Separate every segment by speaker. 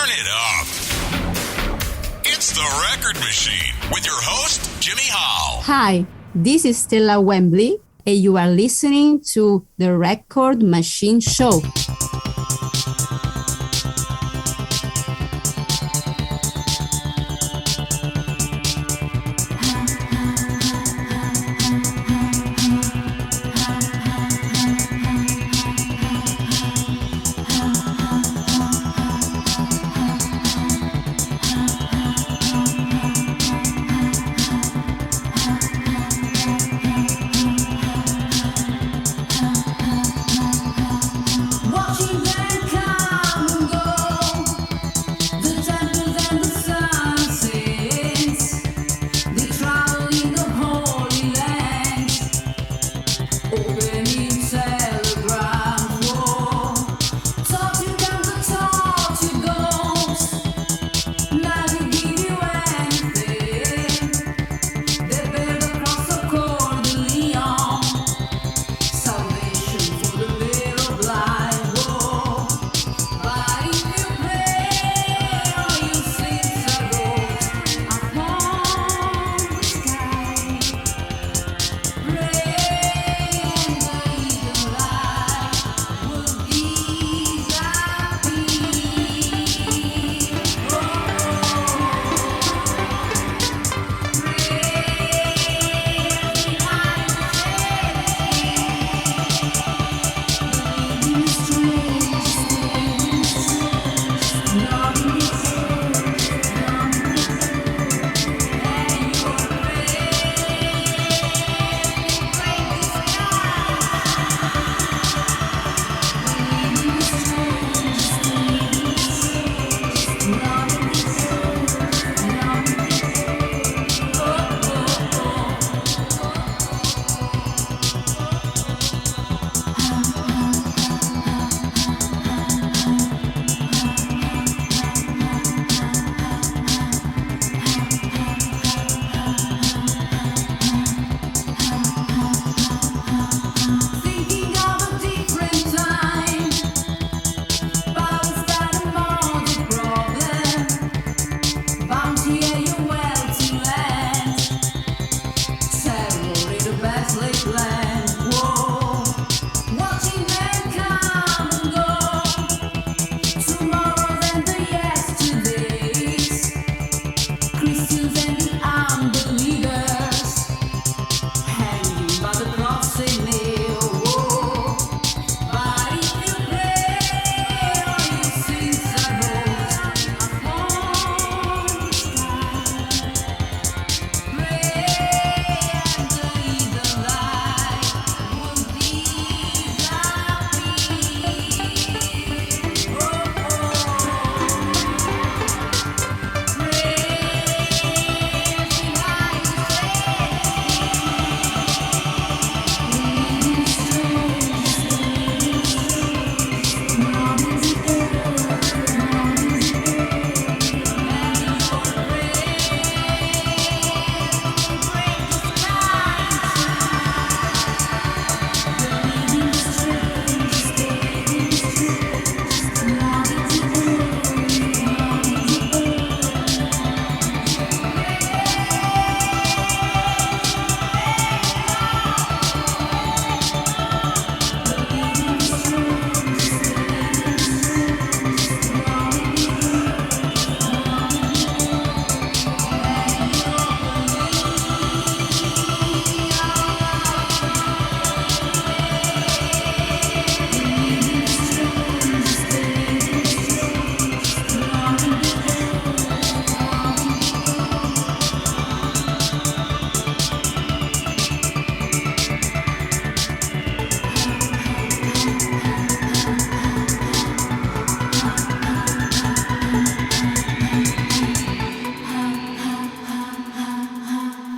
Speaker 1: Turn it up. It's the Record Machine with your host, Jimmy Hall.
Speaker 2: Hi, this is Stella Wembley, and you are listening to the Record Machine Show.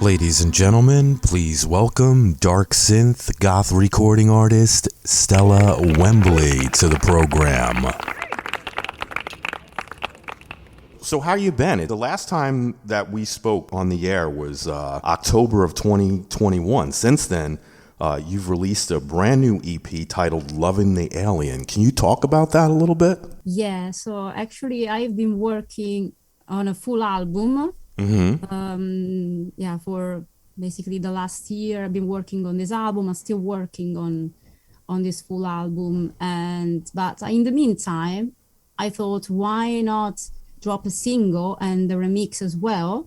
Speaker 3: Ladies and gentlemen, please welcome dark synth goth recording artist Stella Wembley to the program. So how you been? The last time that we spoke on the air was October of 2021. Since then, you've released a brand new EP titled Loving the Alien. Can you talk about that a little bit?
Speaker 2: Yeah, so actually I've been working on a full album. For basically the last year I've been working on this album. I'm still working on this full album, but in the meantime I thought, why not drop a single and the remix as well?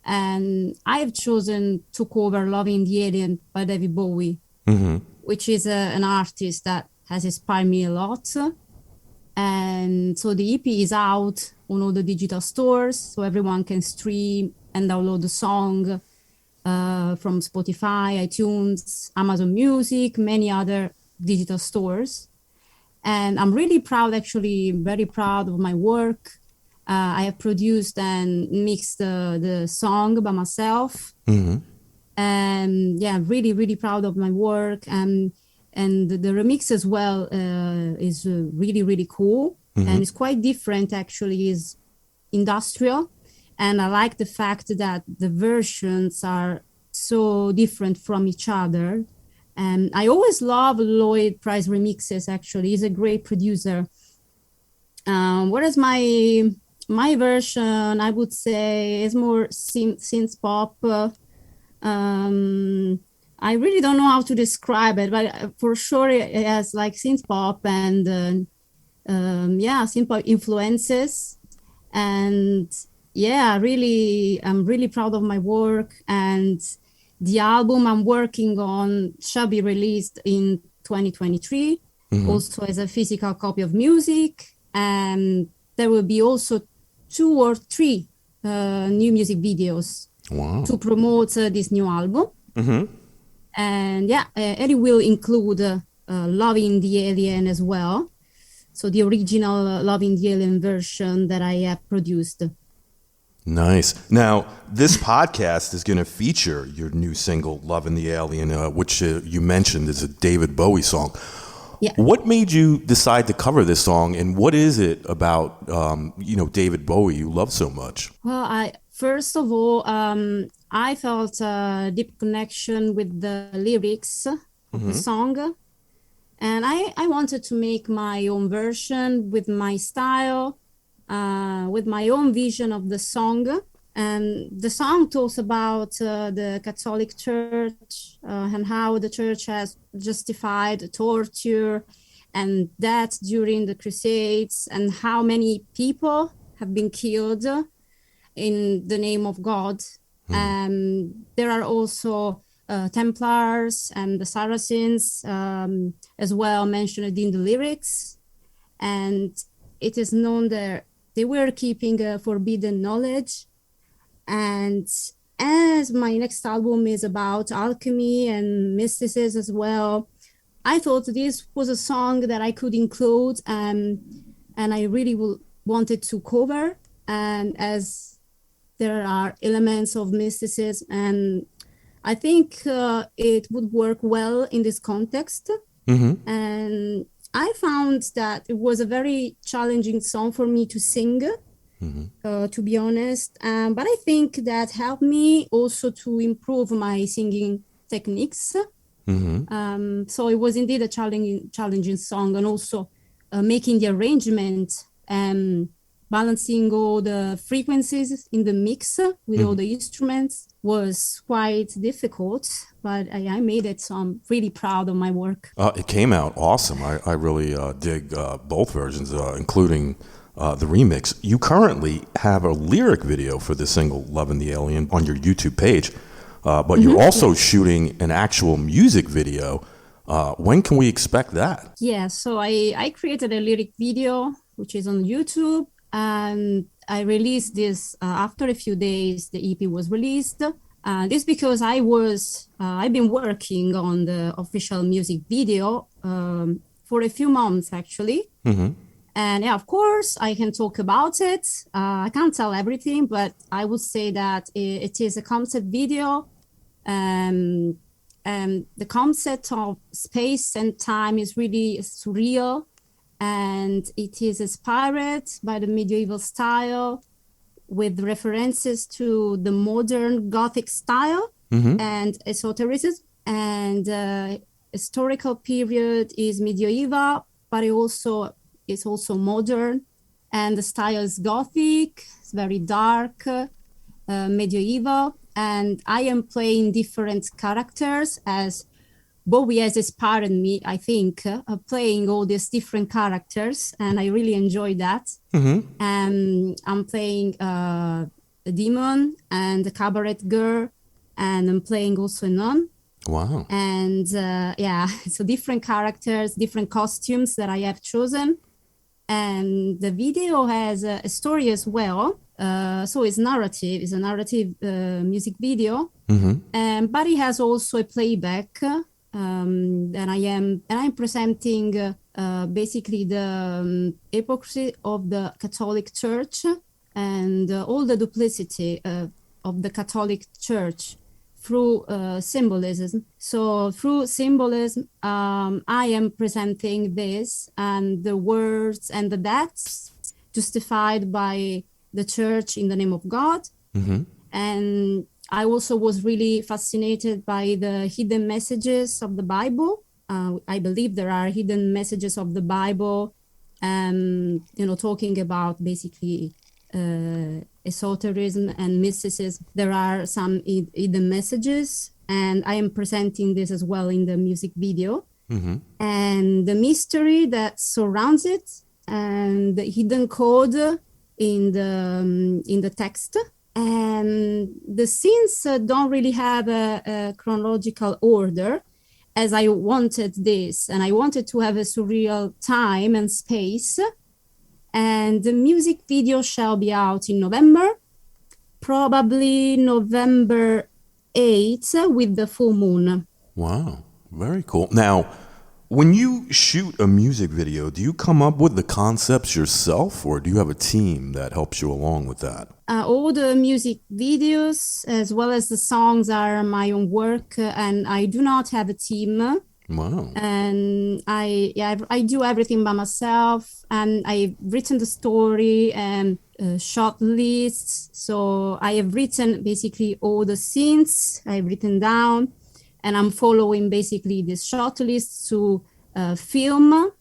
Speaker 2: And I've chosen to cover Loving the Alien by David Bowie, which is an artist that has inspired me a lot. And so the EP is out on all the digital stores, so everyone can stream and download the song from Spotify, iTunes, Amazon Music, many other digital stores. And I'm really proud, actually, very proud of my work. I have produced and mixed the song by myself. And yeah, really, really proud of my work. And the remix as well is really, really cool. And it's quite different, actually. Is industrial. And I like the fact that the versions are so different from each other. And I always love Lloyd Price remixes, actually. He's a great producer. Whereas my version, I would say, is more synth pop. I really don't know how to describe it, but for sure it has like synth pop and synth pop influences. And yeah, I'm really proud of my work. And the album I'm working on shall be released in 2023, also as a physical copy of music. And there will be also 2 or 3 new music videos to promote this new album. And yeah, it will include Loving the Alien as well. So the original Loving the Alien version that I have produced.
Speaker 3: Nice. Now, this podcast is going to feature your new single, Loving the Alien, which you mentioned is a David Bowie song.
Speaker 2: Yeah.
Speaker 3: What made you decide to cover this song, and what is it about, David Bowie you love so much?
Speaker 2: Well, first of all, I felt a deep connection with the lyrics of the song. And I wanted to make my own version with my style, with my own vision of the song. And the song talks about the Catholic Church and how the church has justified torture and death during the Crusades, and how many people have been killed in the name of God. And there are also Templars and the Saracens as well mentioned in the lyrics. And it is known that they were keeping forbidden knowledge. And as my next album is about alchemy and mysticism as well, I thought this was a song that I could include, and I really wanted to cover. And as there are elements of mysticism, and I think it would work well in this context. And I found that it was a very challenging song for me to sing, to be honest. But I think that helped me also to improve my singing techniques. So it was indeed a challenging song, and also making the arrangement and balancing all the frequencies in the mix with all the instruments was quite difficult, but I made it, so I'm really proud of my work.
Speaker 3: It came out awesome. I really dig both versions, including the remix. You currently have a lyric video for the single Loving the Alien on your YouTube page, but you're also shooting an actual music video. When can we expect that?
Speaker 2: Yeah, so I created a lyric video, which is on YouTube, and I released this after a few days the EP was released. This because I've been working on the official music video for a few months, actually. And yeah, of course, I can talk about it. I can't tell everything, but I would say that it is a concept video. And the concept of space and time is really surreal. And it is inspired by the medieval style with references to the modern Gothic style and esotericism. and historical period is medieval, but it's also modern, and the style is Gothic. It's very dark, medieval, and I am playing different characters as Bowie has inspired me, I think, playing all these different characters, and I really enjoy that. And I'm playing a demon and a cabaret girl, and I'm playing also a nun.
Speaker 3: Wow.
Speaker 2: And so different characters, different costumes that I have chosen. And the video has a story as well. So it's narrative, it's a narrative music video. But it has also a playback. And I'm presenting basically the hypocrisy of the Catholic Church and all the duplicity of the Catholic Church through symbolism. So through symbolism, I am presenting this and the words and the deaths justified by the church in the name of God. And I also was really fascinated by the hidden messages of the Bible. I believe there are hidden messages of the Bible, talking about basically esotericism and mysticism. There are some hidden messages, and I am presenting this as well in the music video. And the mystery that surrounds it, and the hidden code in the text. And the scenes don't really have a chronological order, as I wanted this, and I wanted to have a surreal time and space. And the music video shall be out in November, probably November 8th with the full moon.
Speaker 3: Wow, very cool. Now, when you shoot a music video, do you come up with the concepts yourself, or do you have a team that helps you along with that?
Speaker 2: All the music videos as well as the songs are my own work, and I do not have a team.
Speaker 3: Wow.
Speaker 2: And I do everything by myself, and I've written the story and shot lists. So I have written basically all the scenes I've written down, and I'm following basically this shot list to film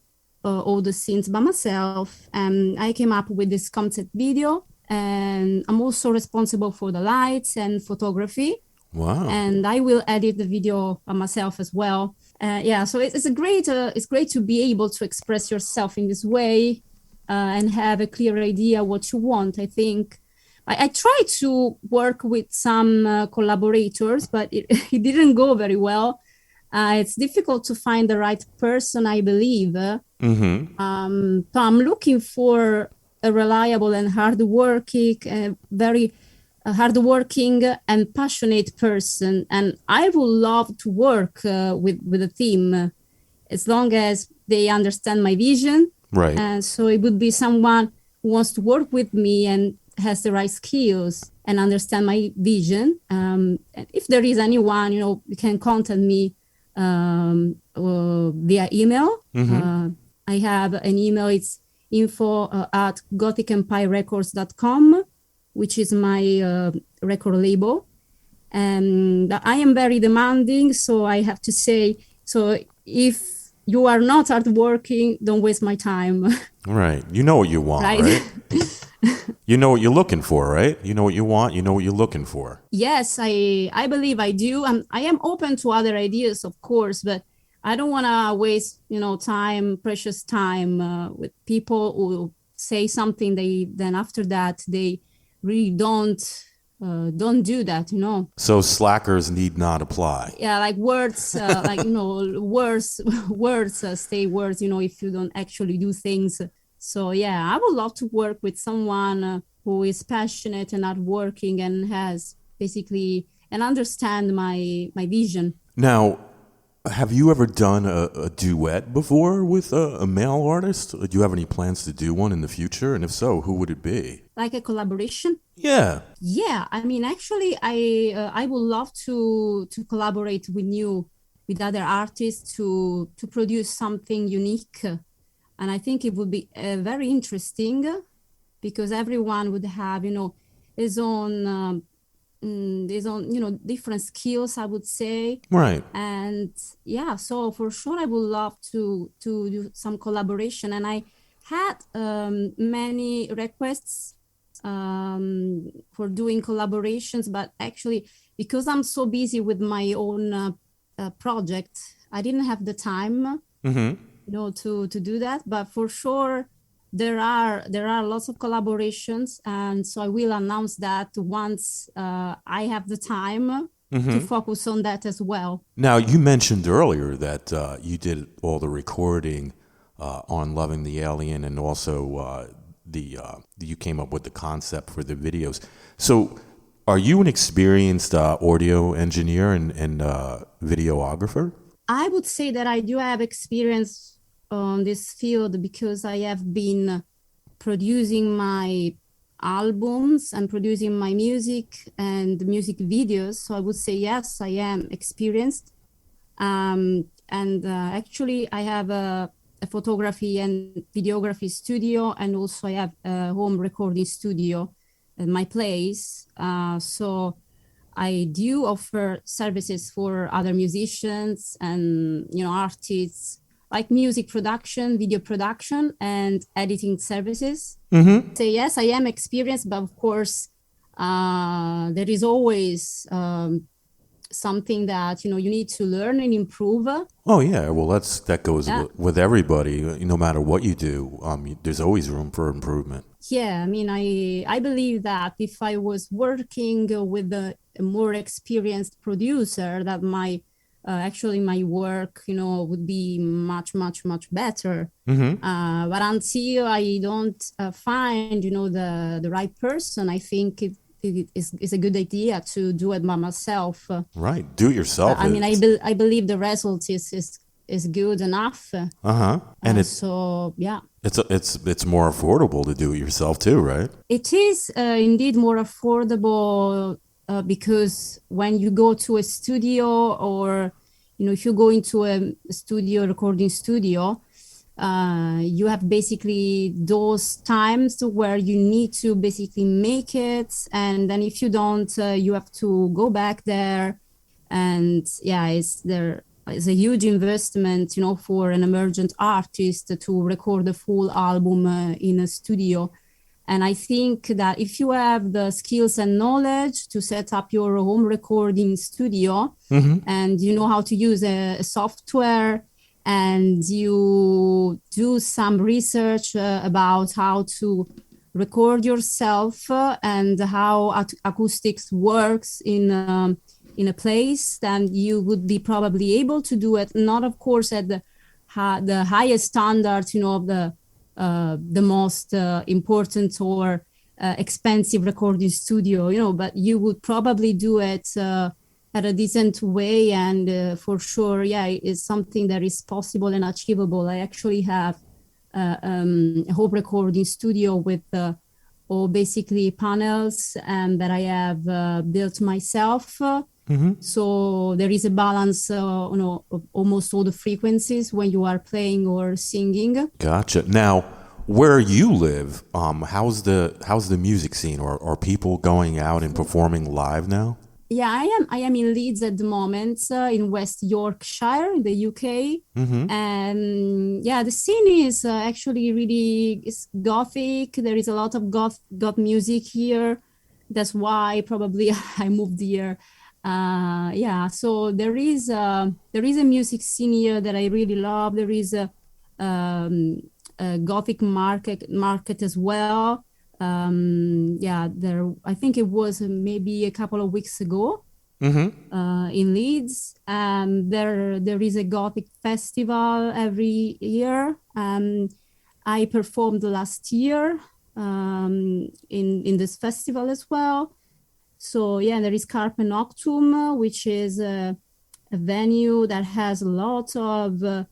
Speaker 2: all the scenes by myself. And I came up with this concept video, and I'm also responsible for the lights and photography.
Speaker 3: Wow.
Speaker 2: And I will edit the video by myself as well. So it's great to be able to express yourself in this way and have a clear idea what you want. I think I tried to work with some collaborators, but it didn't go very well. It's difficult to find the right person, I believe. So I'm looking for a reliable and hardworking, very hardworking and passionate person, and I would love to work with a team as long as they understand my vision.
Speaker 3: Right.
Speaker 2: And so it would be someone who wants to work with me and has the right skills and understand my vision. And if there is anyone, you can contact me via email. I have an email. It's info@gothicempirerecords.com, which is my record label. And I am very demanding, so I have to say, so if you are not hardworking, don't waste my time.
Speaker 3: Right. You know what you want, right? You know what you're looking for, right? You know what you want, you know what you're looking for.
Speaker 2: Yes, I believe I do. I am open to other ideas, of course, but I don't want to waste, time, precious time with people who say something, then after that, they really don't do that,
Speaker 3: So slackers need not apply.
Speaker 2: Yeah, like words, words stay words, if you don't actually do things. So yeah, I would love to work with someone who is passionate and hardworking and has basically and understand my vision.
Speaker 3: Now, have you ever done a duet before with a male artist? Do you have any plans to do one in the future? And if so, who would it be?
Speaker 2: Like a collaboration?
Speaker 3: Yeah.
Speaker 2: Yeah, I mean, actually, I would love to collaborate with other artists to produce something unique. And I think it would be very interesting because everyone would have, his own there's on different skills, I would say.
Speaker 3: Right.
Speaker 2: And yeah, so for sure I would love to do some collaboration, and I had many requests for doing collaborations, but actually because I'm so busy with my own project, I didn't have the time to do that. But for sure there are lots of collaborations, and so I will announce that once I have the time to focus on that as well.
Speaker 3: Now, you mentioned earlier that you did all the recording on Loving the Alien, and also you came up with the concept for the videos. So are you an experienced audio engineer and videographer?
Speaker 2: I would say that I do have experience on this field because I have been producing my albums and producing my music and music videos. So I would say, yes, I am experienced. And actually, I have a photography and videography studio, and also I have a home recording studio at my place. So I do offer services for other musicians and artists, like music production, video production, and editing services. So yes, I am experienced, but of course, there is always something that you need to learn and improve.
Speaker 3: Oh yeah, well that goes with everybody. No matter what you do, there's always room for improvement.
Speaker 2: Yeah, I mean, I believe that if I was working with a more experienced producer, that my work would be much better. But until I don't find the right person, I think it is a good idea to do it by myself.
Speaker 3: Right, do it yourself.
Speaker 2: I mean, I believe the result is good enough.
Speaker 3: And
Speaker 2: so yeah,
Speaker 3: it's more affordable to do it yourself too, right?
Speaker 2: It is indeed more affordable. Because when you go to a studio, or if you go into a recording studio, you have basically those times where you need to basically make it, and then if you don't, you have to go back there, and yeah, it's a huge investment, for an emergent artist to record a full album in a studio. And I think that if you have the skills and knowledge to set up your home recording studio, and you know how to use a software, and you do some research about how to record yourself and how acoustics works in a place, then you would be probably able to do it. Not, of course, at the highest standards, of the most important or expensive recording studio, but you would probably do it at a decent way, and for sure, yeah, it's something that is possible and achievable. I actually have a home recording studio with all basically panels and that I have built myself. So there is a balance, of almost all the frequencies when you are playing or singing.
Speaker 3: Gotcha. Now, where you live, how's the music scene? Or are people going out and performing live now?
Speaker 2: Yeah, I am in Leeds at the moment, in West Yorkshire, in the UK. And yeah, the scene is actually really Gothic. There is a lot of goth music here. That's why probably I moved here. Yeah, so there is a music scene here that I really love. There is a Gothic market as well. Yeah, I think it was maybe a couple of weeks ago in Leeds, and there is a Gothic festival every year. I performed last year in this festival as well. So yeah, there is Carpe Noctum, which is a venue that has a lot of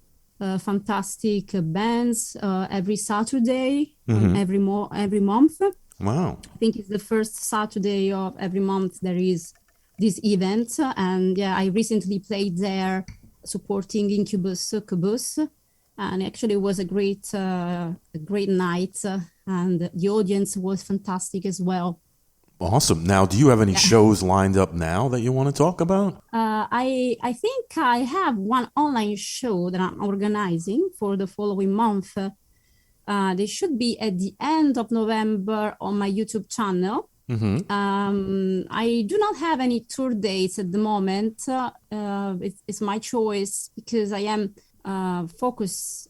Speaker 2: fantastic bands every Saturday, every month.
Speaker 3: Wow!
Speaker 2: I think it's the first Saturday of every month there is this event, and yeah, I recently played there supporting Incubus Succubus, and actually it was a great night, and the audience was fantastic as well.
Speaker 3: Awesome. Now, do you have any shows lined up now that you want to talk about?
Speaker 2: I think I have one online show that I'm organizing for the following month. They should be at the end of November on my YouTube channel. I do not have any tour dates at the moment. It's my choice because I am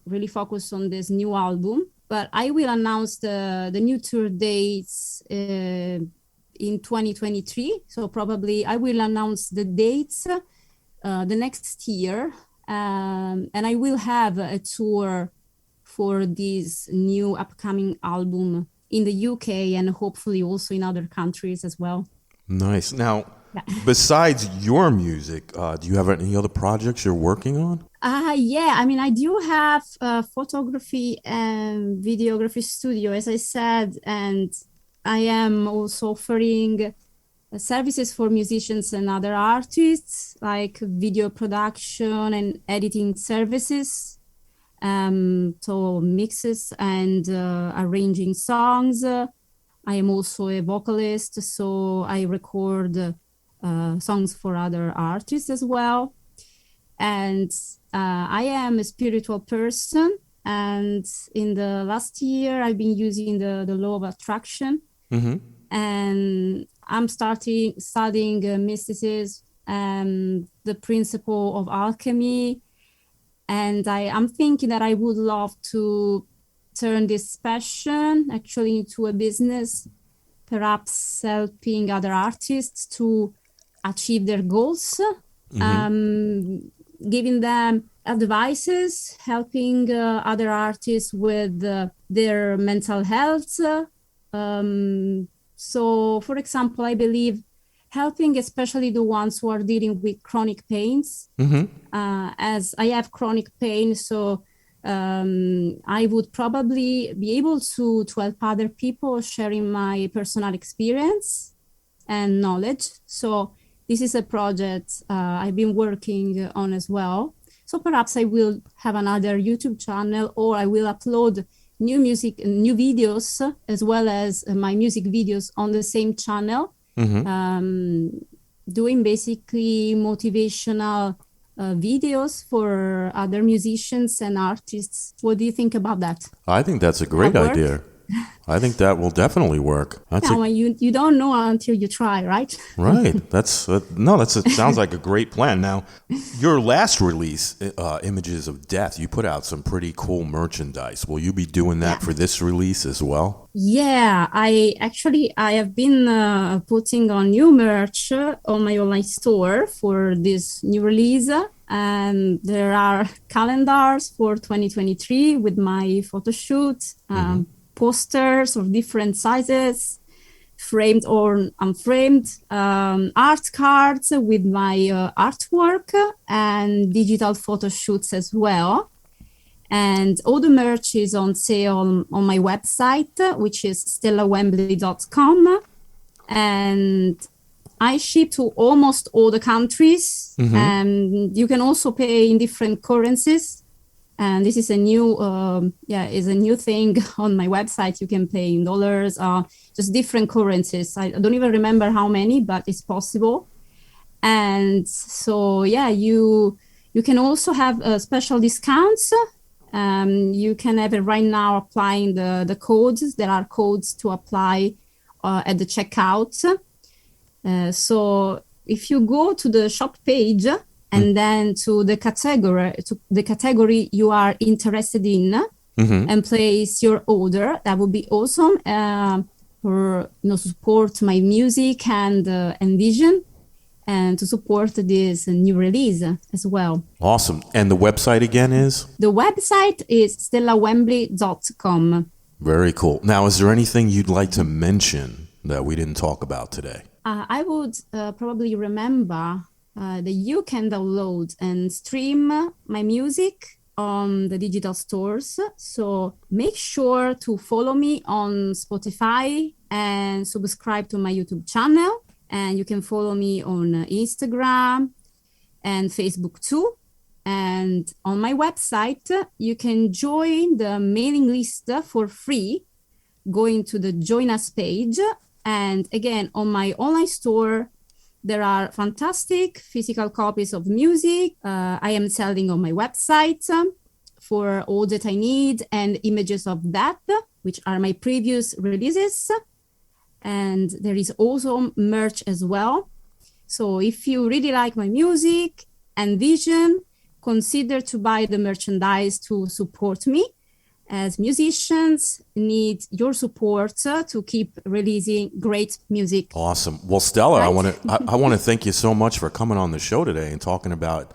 Speaker 2: really focused on this new album. But I will announce the new tour dates in 2023. So probably I will announce the dates the next year. And I will have a tour for this new upcoming album in the UK and hopefully also in other countries as well.
Speaker 3: Nice. Now, besides your music, do you have any other projects you're working on?
Speaker 2: Yeah, I mean, I do have a photography and videography studio, as I said, and I am also offering services for musicians and other artists, like video production and editing services. So mixes and arranging songs. I am also a vocalist, so I record songs for other artists as well. And I am a spiritual person. And in the last year, I've been using the law of attraction. And I'm studying mysticism and the principle of alchemy. And I'm thinking that I would love to turn this passion actually into a business, perhaps helping other artists to achieve their goals, giving them advices, helping other artists with their mental health. So, for example, I believe helping especially the ones who are dealing with chronic pains, as I have chronic pain. So I would probably be able to help other people sharing my personal experience and knowledge. So this is a project I've been working on as well. So perhaps I will have another YouTube channel, or I will upload new music and new videos as well as my music videos on the same channel. Doing basically motivational videos for other musicians and artists. What do you think about that?
Speaker 3: I think that's a great idea. I think that will definitely work.
Speaker 2: You don't know until you try, right?
Speaker 3: Right. That sounds like a great plan. Now, your last release, Images of Death, you put out some pretty cool merchandise. Will you be doing that for this release as well?
Speaker 2: Yeah, I have been putting on new merch on my online store for this new release. And there are calendars for 2023 with my photo shoot, posters of different sizes, framed or unframed, art cards with my artwork, and digital photo shoots as well. And all the merch is on sale on my website, which is stellawembley.com. And I ship to almost all the countries, and you can also pay in different currencies. And this is a new, thing on my website. You can pay in dollars, just different currencies. I don't even remember how many, but it's possible. And so, you can also have special discounts. You can have it right now applying the codes. There are codes to apply at the checkout. So if you go to the shop page and then to the category you are interested in and place your order, that would be awesome for support my music and vision, and to support this new release as well.
Speaker 3: Awesome. And the website again is?
Speaker 2: The website is stellawembley.com.
Speaker 3: Very cool. Now, is there anything you'd like to mention that we didn't talk about today?
Speaker 2: I would probably remember that you can download and stream my music on the digital stores. So make sure to follow me on Spotify and subscribe to my YouTube channel. And you can follow me on Instagram and Facebook too. And on my website, you can join the mailing list for free, going to the Join Us page. And again, on my online store, there are fantastic physical copies of music. I am selling on my website for all that I need and images of that, which are my previous releases. And there is also merch as well. So if you really like my music and vision, consider to buy the merchandise to support me, as musicians need your support to keep releasing great music.
Speaker 3: Awesome. Well, Stella,
Speaker 2: Right?
Speaker 3: I want to thank you so much for coming on the show today and talking about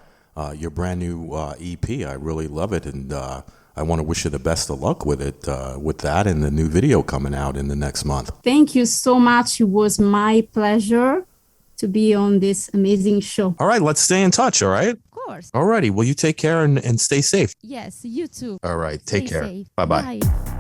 Speaker 3: your brand new EP. I really love it, and I want to wish you the best of luck with it, with that and the new video coming out in the next month.
Speaker 2: Thank you so much. It was my pleasure to be on this amazing show.
Speaker 4: All right, let's stay in touch, all right?
Speaker 2: Of course.
Speaker 4: All righty. Well, you take care and stay safe.
Speaker 2: Yes, you too.
Speaker 4: All right, take
Speaker 2: Stay
Speaker 4: care.
Speaker 2: safe.
Speaker 4: Bye-bye.
Speaker 2: Bye.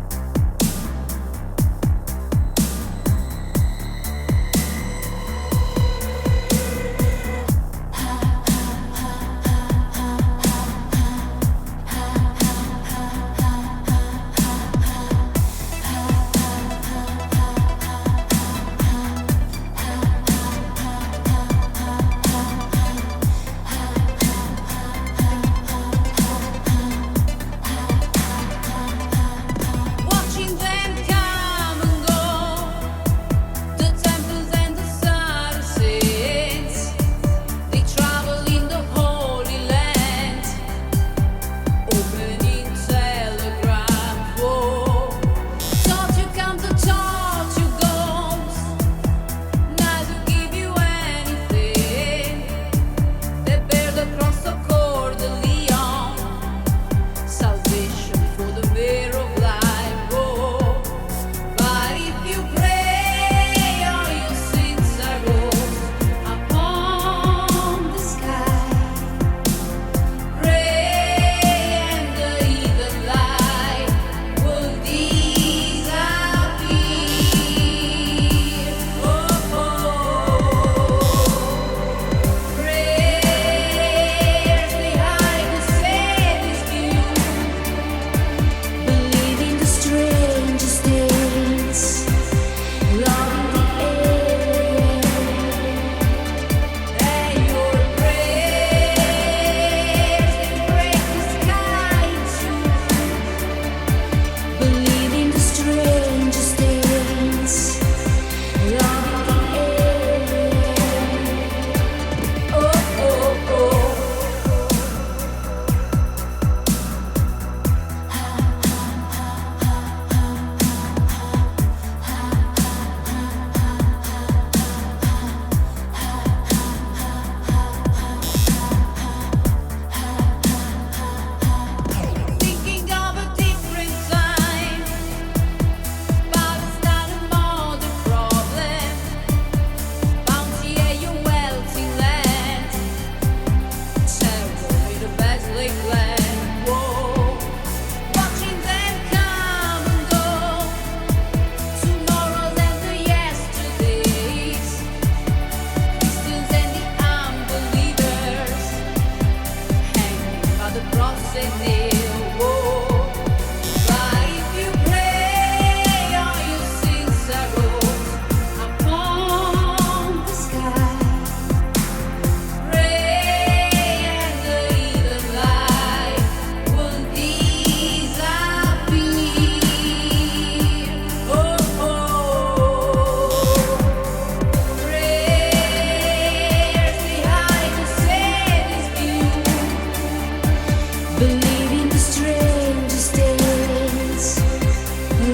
Speaker 5: Believe in the strangest things,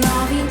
Speaker 5: loving